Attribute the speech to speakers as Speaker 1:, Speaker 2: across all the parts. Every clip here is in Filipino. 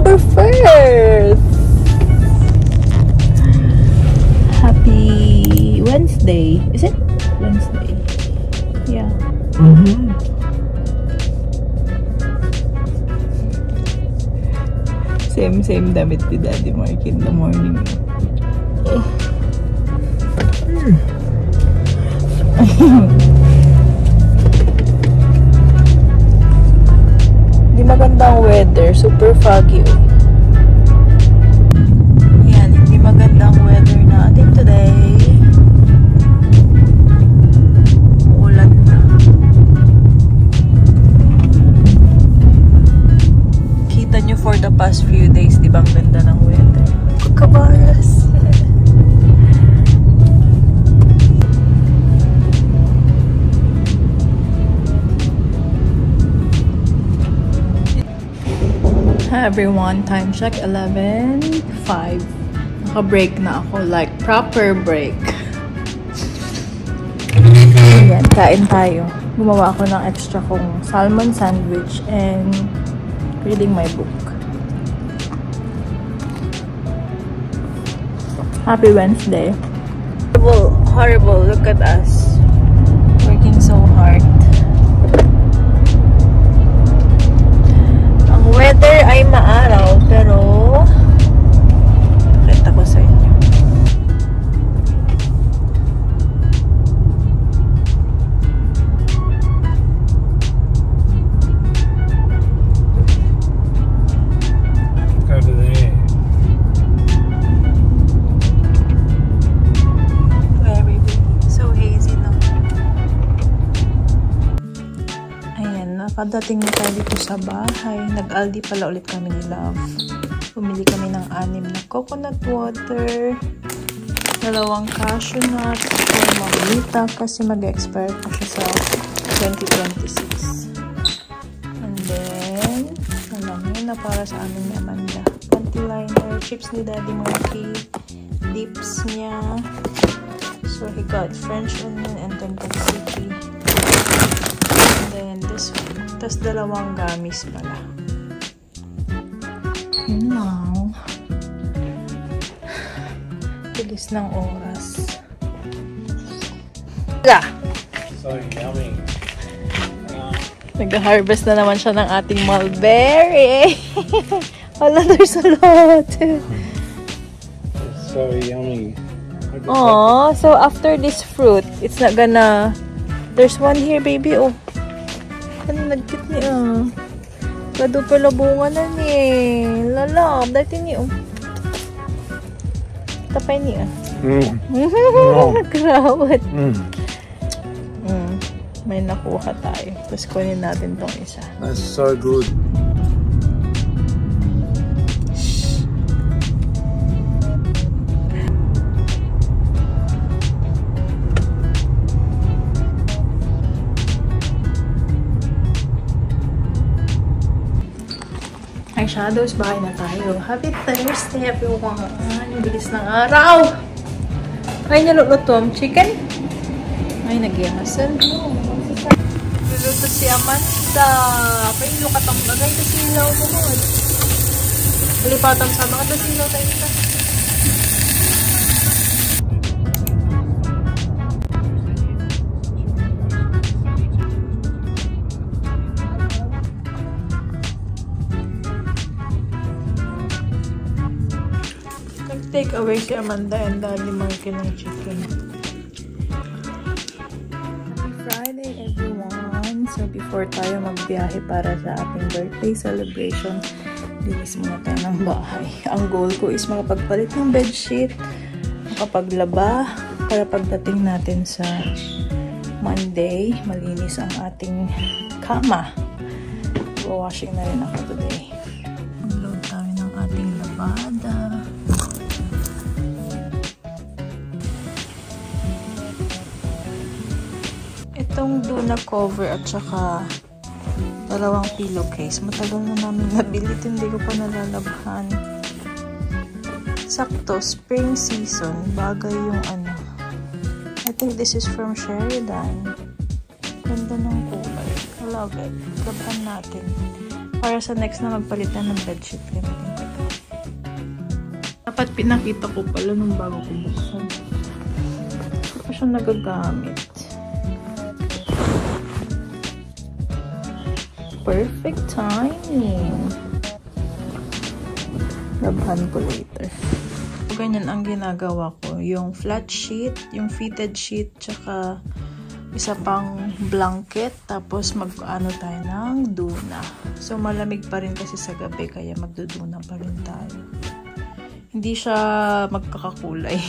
Speaker 1: October 1st! Happy Wednesday. Is it? Wednesday. Yeah. Same damit ni Daddy Mark in the morning. Hindi magandang weather. Super foggy. Yan, hindi magandang weather natin today. Ulan na. Kita nyo for the past few days, di ba ang ganda ng weather? Kabaras. Hi everyone, time check 11:05. Naka-break na ako, like proper break. Ayan, kain tayo. Gumawa ako ng extra kong salmon sandwich and reading my book. Happy Wednesday. Horrible, look at us. Working so hard. Ang weather ay maaraw, pero pakita ko sa inyo.
Speaker 2: Go to there.
Speaker 1: Very big. So hazy na. Ayan, nakadating na tayo dito sa bahay. Nag-Aldi pala ulit kami ni Love. Bumili kami ng 6 na coconut water, 2 cashew nuts, at mamita kasi mag-expire pa siya sa 2026. And then, alam nyo na para sa amin ni Amanda. Panty liner, chips ni Daddy Marky, dips niya. So, he got French onion and then tzatziki. And then, this one. Tapos 2 gamis pala. Yun lang. Bilis ng oras. Wala!
Speaker 2: So yummy.
Speaker 1: Nag-harvest na naman siya ng ating mulberry. Wala, there's a lot.
Speaker 2: It's so yummy.
Speaker 1: Aww, so after this fruit, it's not gonna... There's one here, baby. Oh. Ano nagkit niya? Gado pala bunga na ni. Lalab. Dati niya. Tapay niya. Krawat. May nakuha tayo. Tapos kunin natin tong isa.
Speaker 2: That's so good.
Speaker 1: Ay, shadows, bahay na tayo. Happy Thursday, everyone. Ang bilis ng araw. Ay, nilulutom. Chicken? Ay, nag-ihasan. Luluto si Amanda. Pailo ka tang bagay. Tasilaw mo mo. Lipatan sa mga tasilaw tayo na. Take away si Amanda and Daddy Marky ng chicken. Happy Friday, everyone! So, before tayo magbiyahe para sa ating birthday celebration, linis muna tayo ng bahay. Ang goal ko is makapagpalit ng bedsheet, makapaglaba, para pagdating natin sa Monday, malinis ang ating kama. Washing na rin ako today. Mag-load tayo ng ating labada. Itong Duna cover at saka 2 pillowcase. Matagal na namin nabili. Hindi ko pa nalalabhan. Sakto, spring season. Bagay yung ano. I think this is from Sheridan. Ganda ng kulay. I love it. Labhan natin. Para sa next na magpalitan ng bedsheet, gamitin ko ito. Dapat pinakita ko pala nung bago ko buksan. Hindi pa siya nagagamit. Perfect timing. Labahan ko later. Ganyan ang ginagawa ko. Yung flat sheet, yung fitted sheet, tsaka isa pang blanket. Tapos mag-ano tayo ng duna. So malamig pa rin kasi sa gabi, kaya magduduna pa rin tayo. Hindi siya magkakakulay.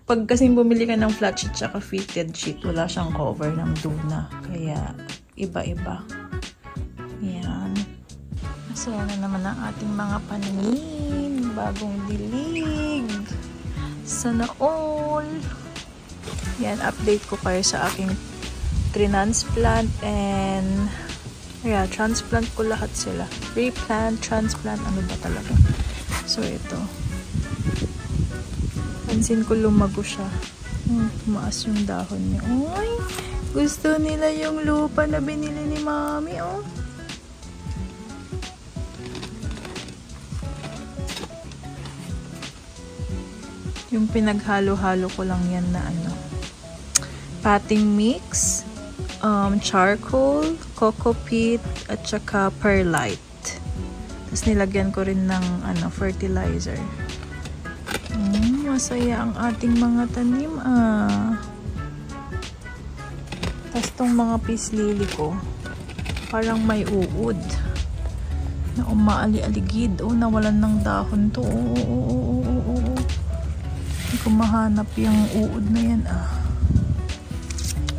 Speaker 1: Pag kasi bumili ka ng flat sheet tsaka fitted sheet, wala siyang cover ng duna. Kaya iba-iba. Yan. Masaya na naman ang ating mga panin. Bagong dilig. Sana all. Yan, update ko kayo sa aking transplant and transplant ko lahat sila. Replant, transplant, ano ba talaga. So, ito. Pansin ko lumago siya. Tumaas yung dahon niya. Uy! Gusto nila yung lupa na binili ni Mami, oh. Yung pinaghalo-halo ko lang yan na ano. Potting mix, charcoal, coco peat, at saka perlite. Tapos nilagyan ko rin ng ano, fertilizer. Masaya ang ating mga tanim, ah. Tapos tong mga peace lily ko, parang may uod. Na umaali-aligid. Oh, nawalan ng dahon to. Hindi ko mahanap yung uod na yan, ah.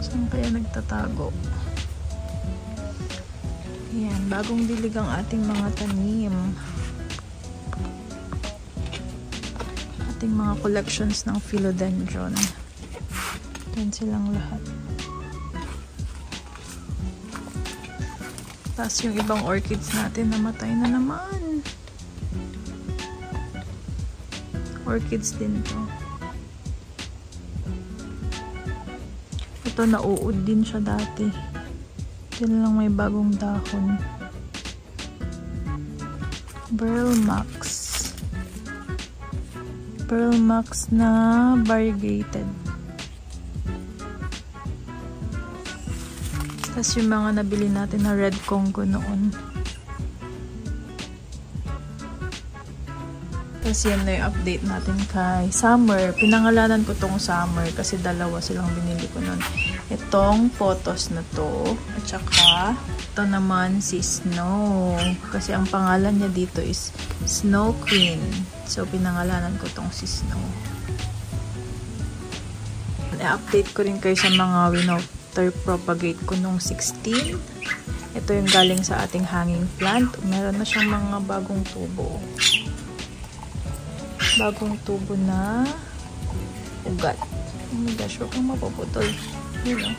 Speaker 1: Saan kaya nagtatago? Ayan, bagong dilig ang ating mga tanim. Ating mga collections ng philodendron. Yan silang lahat. Tapos yung ibang orchids natin namatay na naman. Orchids din to. Ito, nauud din siya dati. Diyan lang may bagong dahon. Burlmax. Burlmax na variegated. Tapos yung mga nabili natin na red Congo noon. Tapos yan na yung update natin kay Summer. Pinangalanan ko tong Summer kasi dalawa silang binili ko nun. Itong photos na to. At saka ito naman si Snow. Kasi ang pangalan niya dito is Snow Queen. So pinangalanan ko tong si Snow. I-update ko rin kayo sa mga winter propagate ko nung 16. Ito yung galing sa ating hanging plant. Meron na siyang mga bagong tubo. Bagong tubo na ugat. Oh my gosh, huwag kang mapuputol. Yun, oh.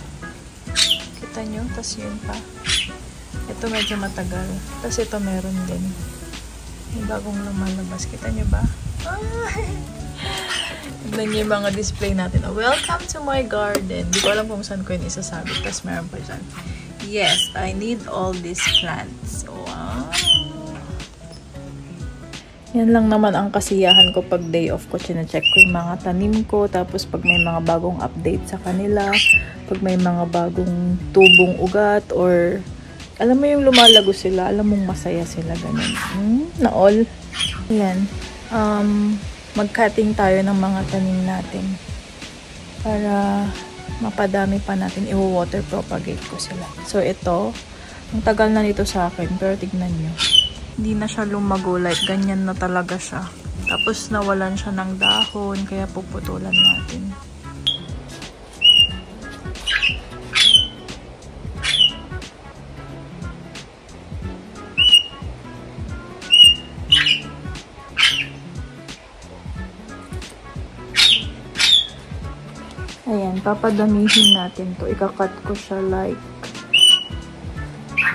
Speaker 1: Kita nyo? Tapos yun pa. Ito medyo matagal. Tapos ito meron din. May bagong lumalabas. Kita nyo ba? Tignan nyo yung mga display natin. Oh, welcome to my garden. Di ko alam kung saan ko yun isasabit. Tapos meron pa dyan. Yes, I need all these plants. Wow. Yan lang naman ang kasiyahan ko pag day off ko. Chine-check ko yung mga tanim ko. Tapos pag may mga bagong update sa kanila. Pag may mga bagong tubong ugat. Or alam mo yung lumalago sila. Alam mong masaya sila. Ganun. Na all. Yan. Mag-cutting tayo ng mga tanim natin. Para mapadami pa natin. I-water propagate ko sila. So ito. Ang tagal na nito sa akin. Pero tignan nyo. Hindi na siya lumago, like ganyan na talaga siya. Tapos nawalan siya ng dahon, kaya puputulan natin. Ayan, papadamihin natin to. Ika-cut ko siya like,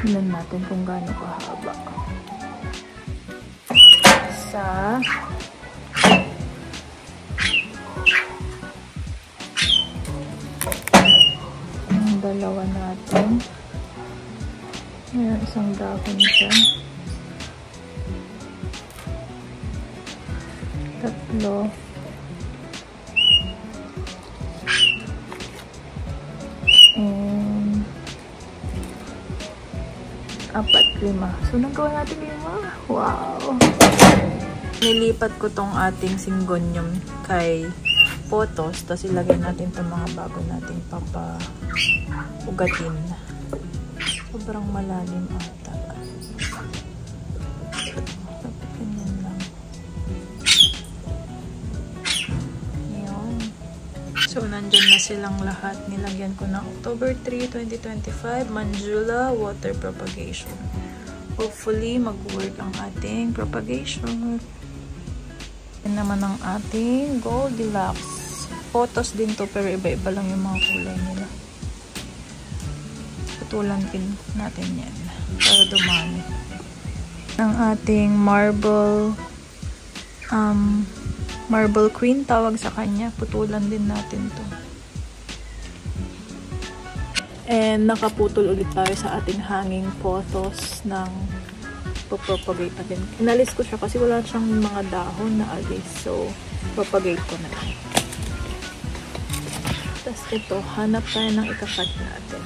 Speaker 1: tignan natin kung gaano kahaba. Isa, yung dalawa natin, Ayan, isang dahon dyan. 3. And 4, 5. So, nagawa natin 5. Wow! Nilipat ko tong ating syngonium kay photos. Tapos ilagay natin itong mga bago nating papaugatin. Sobrang malalim ata. Ganyan lang. Ayan. So, nandyan na silang lahat. Nilagyan ko ng October 3, 2025, Manjula Water Propagation. Hopefully, mag-work ang ating propagation. Yan naman ang ating Goldilocks. Photos din to, pero iba-iba lang yung mga kulay nila. Putulan din natin yan para dumami. Ang ating marble queen, tawag sa kanya. Putulan din natin to. And nakaputol ulit tayo sa ating hanging photos ng propagate natin. Inalis ko siya kasi wala siyang mga dahon na alis. So, propagate ko na lang. Tapos ito, hanap tayo ng ikakat natin.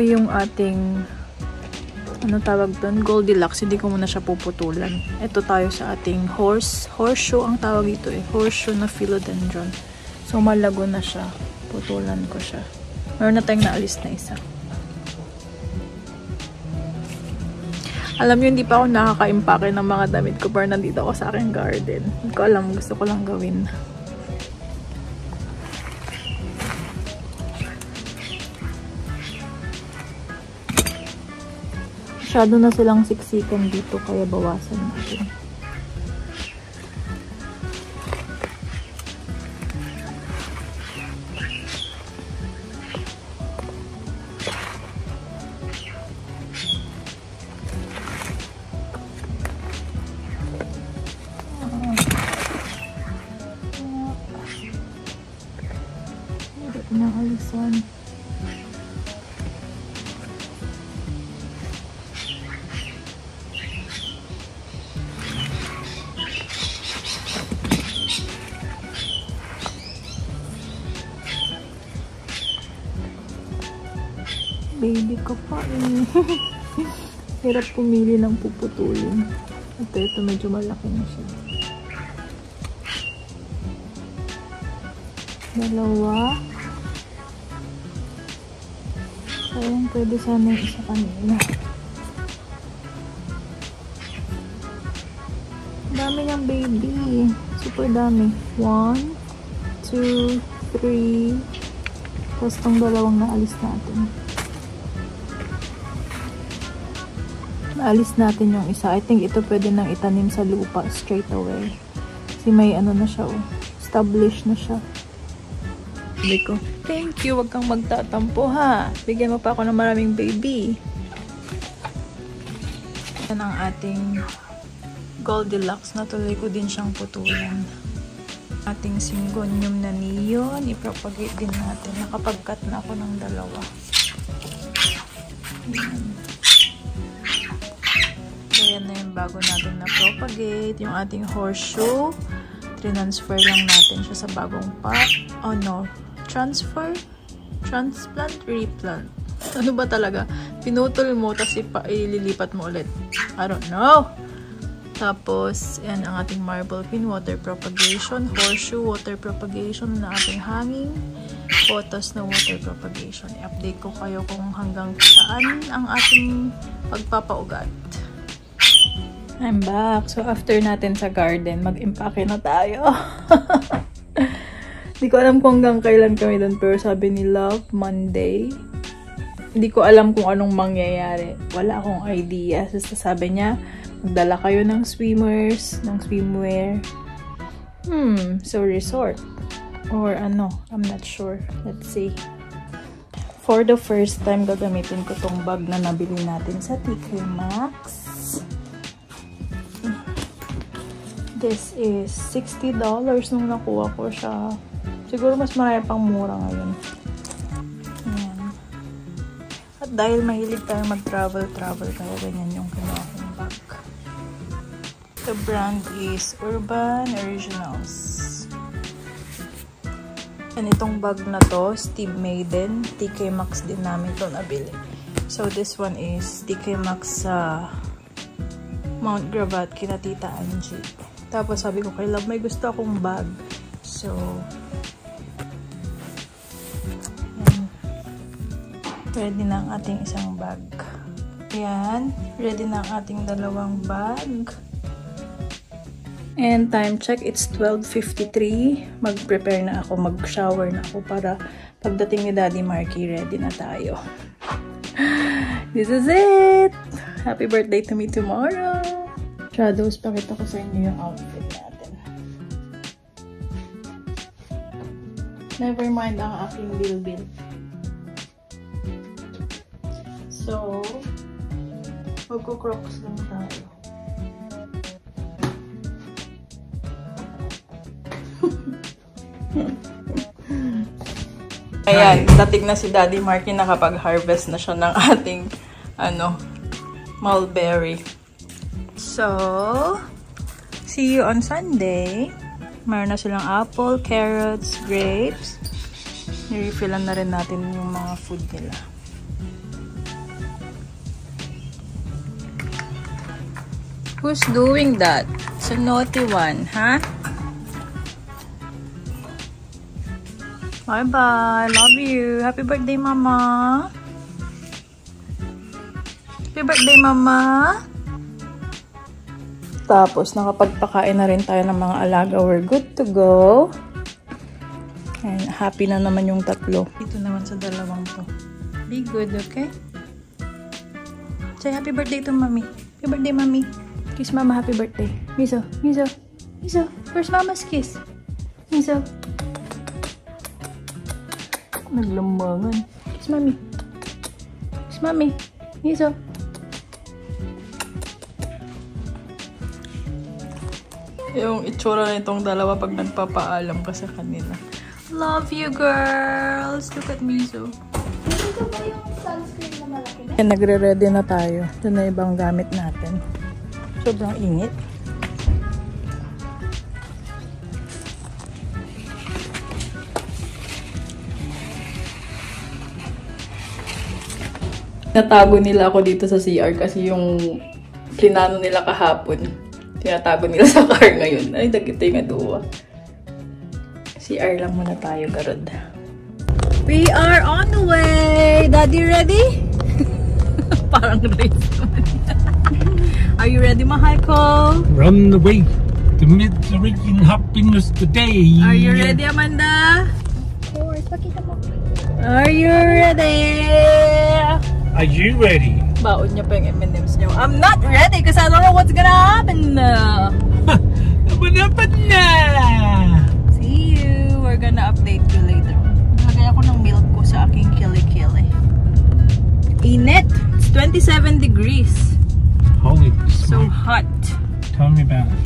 Speaker 1: Yung ating ano tawag doon? Goldilocks. Hindi ko muna siya puputulan. Ito tayo sa ating horseshoe ang tawag dito eh. Horseshoe na philodendron. So, malago na siya. Putulan ko siya. Meron na tayong naalis na isa. Alam nyo, hindi pa ako nakaka-impake ng mga damit ko pero nandito ako sa aking garden. Hindi ko alam. Gusto ko lang gawin. Masyado na silang siksikan dito kaya bawasan natin. Nakalisan. Baby ko pa eh. Hirap pumili ng puputulin. At ito medyo malaki na siya. 2. Sayang, pwede sana yung isa kanina. Dami niyang baby. Super dami. 1, 2, 3. Tapos itong 2 naalis natin. Naalis natin yung isa. I think ito pwede nang itanim sa lupa straight away. Kasi may ano na siya oh. Established na siya. Sabi ko, thank you. Wag kang magtatampo ha. Bigyan mo pa ako ng maraming baby. Yan ang ating Goldilocks. Natuloy ko din siyang putulan. Ating syngonium na neon. I-propagate din natin. Nakapag-cut na ako ng 2. Yan. Ayan na yung bago natin na propagate. Yung ating horseshoe. Transfer lang natin siya sa bagong pot. Oh no. Transfer? Transplant? Replant? Ano ba talaga? Pinutol mo, tapos ililipat mo ulit. I don't know. Tapos, yan ang ating marble queen, water propagation. Horseshoe, water propagation na ating hanging. Photos na water propagation. I-update ko kayo kung hanggang saan ang ating pagpapaugat. I'm back. So, after natin sa garden, mag-impake na tayo. Hindi ko alam kung hanggang kailan kami doon, pero sabi ni Love, Monday. Hindi ko alam kung anong mangyayari. Wala akong idea. So, sabi niya, magdala kayo ng swimmers, ng swimwear. So resort. Or ano, I'm not sure. Let's see. For the first time, gagamitin ko tong bag na nabili natin sa TK Maxx. This is $60 nung nakuha ko siya. Siguro mas marami pang mura ngayon. Ayan. At dahil mahilig tayo mag-travel, kaya ganyan yung kinuha kong bag. The brand is Urban Originals. And itong bag na to, Steve Madden. TK Maxx din namin to nabili. So this one is TK Maxx sa Mount Gravatt kina Tita Angie. Tapos sabi ko kay Love, may gusto akong bag. So, yan. Ready na ang ating isang bag. Ayan. Ready na ang ating dalawang bag. And time check, it's 12:53. Mag-prepare na ako, mag-shower na ako para pagdating ni Daddy Marky, ready na tayo. This is it! Happy birthday to me tomorrow! Shadows, pakita ko sa inyo yung outfit natin. Never mind ang aking bilbil. So, magko-crocs lang tayo. Ayan, dating na si Daddy Marky, nakapag-harvest na siya ng ating mulberry. So, see you on Sunday. Meron na silang apple, carrots, grapes. Nirefillan na rin natin yung mga food nila. Who's doing that? It's a naughty one, huh? Bye-bye. Love you. Happy birthday, Mama. Happy birthday, Mama. Tapos, nakapagpakain na rin tayo ng mga alaga. We're good to go. And happy na naman yung tatlo. Dito naman sa dalawang to. Be good, okay? Say happy birthday to Mommy. Happy birthday, Mommy. Kiss Mama, happy birthday. Miso, Miso, Miso. Where's Mama's kiss? Miso. Naglambangan. Kiss Mommy. Kiss Mommy. Miso. Yung itsura nitong dalawa pag nagpapaalam ka sa kanila. Love you, girls! Look at Miso.
Speaker 3: Ito ba yung sunscreen na malaki na?
Speaker 1: Nagre-ready na tayo. Ito na ibang gamit natin. Sobrang init. Natago nila ako dito sa CR kasi yung plinano nila kahapon. Tinatago nila sa car ngayon. Ay, dagito yung aduwa. CR lang muna tayo, garod. We are on the way! Daddy, ready? Parang race naman. Are you ready, mahal ko?
Speaker 2: Run away to misery and happiness today.
Speaker 1: Are you ready, Amanda?
Speaker 3: Of course. Pakita mo.
Speaker 1: Are you ready?
Speaker 2: Are you ready?
Speaker 1: Baon niya pa yung M&M's niyo. I'm not ready because I don't know what's gonna happen.
Speaker 2: What happened na?
Speaker 1: See you. We're gonna update you later. Nilagay ako ng milk ko sa aking kili-kili. Init. It's 27 degrees.
Speaker 2: Holy
Speaker 1: So
Speaker 2: smoke.
Speaker 1: hot.
Speaker 2: Tell me about it.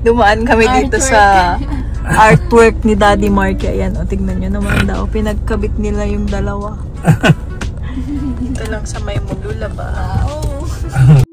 Speaker 1: Dumaan kami dito sa artwork ni Daddy Marky. Ayan, o tignan nyo naman daw. Pinagkabit nila yung dalawa. Dito lang sa may Mulula ba? Oh.